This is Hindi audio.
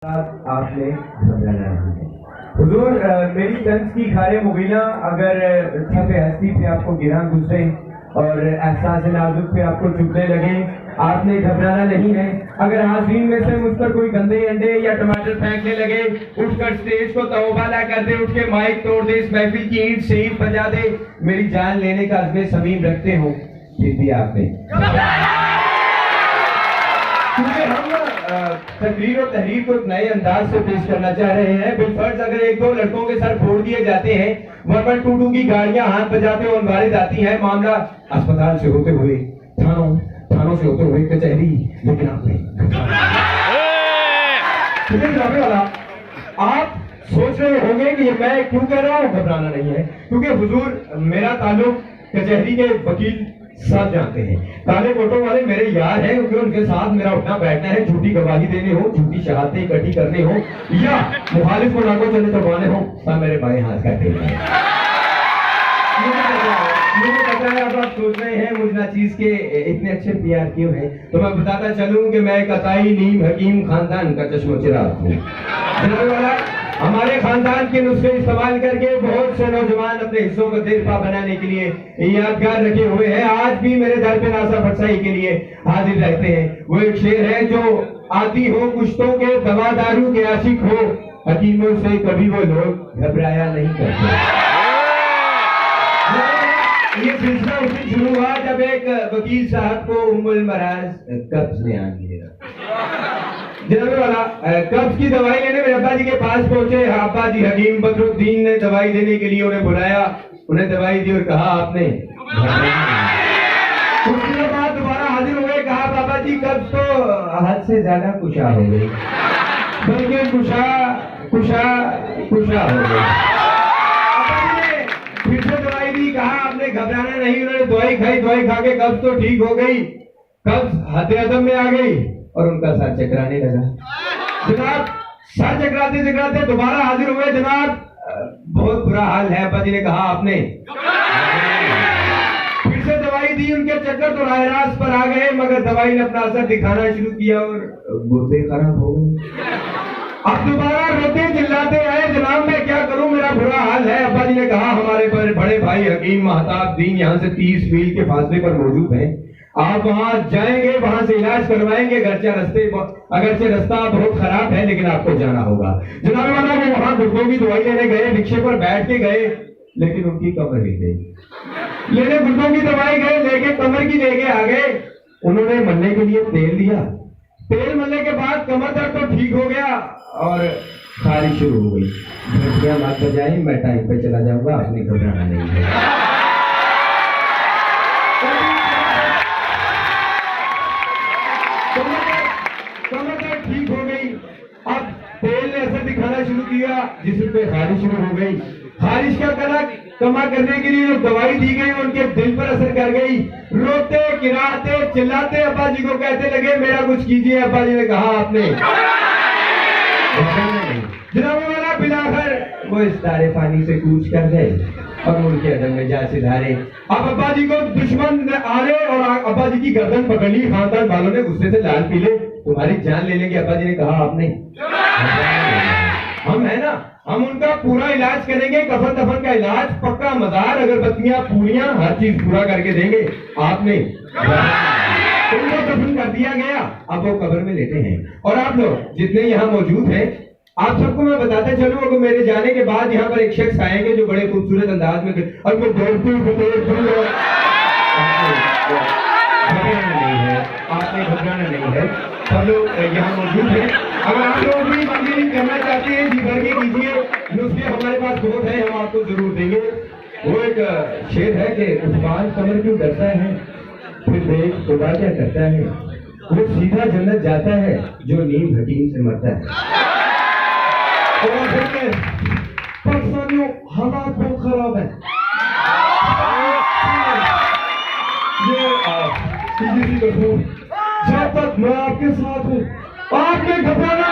आपने घबराना नहीं है। हुजूर मेरी तंज की खारे मुगीना अगर छपे हस्ती पे आपको गिरा गुजरे और एहसास नाजुक पे आपको चुभने लगे, आपने घबराना नहीं है। अगर हाज़रीन में से मुझ पर कोई गंदे अंडे या टमाटर फेंकने लगे, उठकर स्टेज को तौबाला कर दे, उठ के माइक तोड़ दे, इस महफिल की ईंट से ईंट बजा दे, मेरी जान लेने का अज़्म समीम रखते हो, फिर भी आपने क्योंकि हम तकरीर और तहरीर को एक नए अंदाज से पेश करना चाह रहे हैं। बिलफर्ज अगर एक दो लड़कों के सर फोड़ दिए जाते हैं, 112 की गाड़ियां हाथ बजाते हुए वारिद आती हैं, मामला अस्पताल से होते हुए थानों से होते हुए कचहरी, लेकिन आपने वाला आप सोच रहे होंगे कि मैं क्यों कह रहा हूँ घबराना नहीं है, क्योंकि हुजूर मेरा ताल्लुक कचहरी के वकील साथ जानते हैं, काले कोटों वाले मेरे यार हैं, क्योंकि उनके साथ मेरा उठना बैठना है, झूठी गवाही देने हो, झूठी शहादतें इकट्ठी करने हो, या मुखालिफ को नाकों चले चढ़वाने हो, सब मेरे बाएं हाथ का खेल है। मुझे पता है अब आप सोच रहे हैं मुझ नाचीज के इतने अच्छे प्यार क्यों हैं, तो मैं बताता चलूं कि मैं कताई नीम हकीम खानदान का चश्मो चिराग हूँ। हमारे खानदान के नुस्खे इस्तेमाल करके बहुत से नौजवान अपने हिस्सों को देरपा बनाने के लिए यादगार रखे हुए हैं, आज भी मेरे दर पे नासा फटसाई के लिए हाजिर रहते हैं। वो एक शेर है जो आती हो कुश्तों के दवा दारू के आशिक हो, हकीमों से कभी वो लोग घबराया नहीं करते। ये सिलसिला उस दिन शुरू हुआ जब एक वकील साहब को उम्मुल मराज कब्ज ने आन लिया। जनाब वाला कब्ज की दवाई लेने मेरे अब्बा जी के पास पहुंचे। अब्बा जी हकीम बदरुद्दीन ने दवाई देने के लिए उन्हें बुलाया, उन्हें दवाई दी और कहा आपने कुछ दिनों बाद दोबारा हाजिर हुए, कहा बाबा जी कब्ज तो हद से ज्यादा कुशा हो गई, बल्कि कुशा हो गई। फिर से दवाई दी, कहा आपने घबराना नहीं। उन्होंने दवाई खाई, दवाई खा के कब्ज तो ठीक हो गई, कब्ज हद अदम में आ गई और उनका सर चकराने लगा। जनाब सर चकराते चकराते दोबारा हाजिर हुए, जनाब बहुत बुरा हाल है। अब्बा जी ने कहा आपने फिर से दवाई दी, उनके चक्कर तो राहरास पर आ गए, मगर दवाई ने अपना असर दिखाना शुरू किया और गुर्दे खराब हो गए। अब दोबारा रोते चिल्लाते आए, जनाब मैं क्या करूं, मेरा बुरा हाल है। अब्बा जी ने कहा हमारे बड़े भाई हकीम महताब दीन यहाँ से 30 मील के फासले पर मौजूद हैं, आप वहां जाएंगे, वहां से इलाज करवाएंगे, अगरचे रास्ता बहुत खराब है, लेकिन आपको जाना होगा। जनाब वाला वो वहां गुर्दों की दवाई लेने गए, रिक्शे पर बैठ के गए, लेकिन उनकी कमर हिल गई। लेने गुर्दों की दवाई गए, लेके कमर की लेके आ गए। उन्होंने मलने के लिए तेल लिया, तेल मलने के बाद कमर दर्द तो ठीक हो गया और खारिश शुरू हो गई। घंटियां मत बजाएं, मैं टाइम पे चला जाऊंगा, आपने घबराना नहीं है। ठीक हो गई, अब तेल ने असर दिखाना शुरू किया, जिससे पे खारिश शुरू हो गई। खारिश का कमा करने के लिए जो दवाई दी गई उनके दिल पर असर कर गई। रोते गिराते चिल्लाते अब्बा जी को कहते लगे मेरा कुछ कीजिए। अब्बा जी ने कहा आपने जनाब वाला बिलाखर वो इस तारे पानी से कूच कर गए और उनके अदम में जा सिधारे। अब अब्बा जी को दुश्मन आ रहे और अब्बा जी की गर्दन पकड़ ली। खानदान वालों ने गुस्से से लाल पीले, तुम्हारी जान ले लेंगे। अब्बा जी ने कहा आपने हम है ना, हम उनका पूरा इलाज करेंगे, कफन दफन का इलाज पक्का, मजार अगरबत्तियां पूरियां हर चीज पूरा करके देंगे। आपने उनको दफन कर दिया गया। अब वो कब्र में लेटे हैं और आप लोग जितने यहाँ मौजूद हैं, आप सबको मैं बताते चलूं, अगर मेरे जाने के बाद यहाँ पर एक शख्स आएंगे जो बड़े खूबसूरत अंदाज में और मैं आपने घबराना नहीं है, सब लोग यहाँ मौजूद हैं। अगर आप लोग भी मंजूरी करना चाहते हैं जी भर के कीजिए, नुस्खे हमारे पास बहुत है, हम आपको जरूर देंगे। वो एक शेर है कि उस्मान कमर क्यों डरता है, फिर देख खुदा क्या करता है, वो सीधा जन्नत जाता है जो नीम हकीम से मरता है। पाकिस्तानियों हालात बहुत खराब है, ये जब तक मैं आपके साथ हूँ आपके घबराना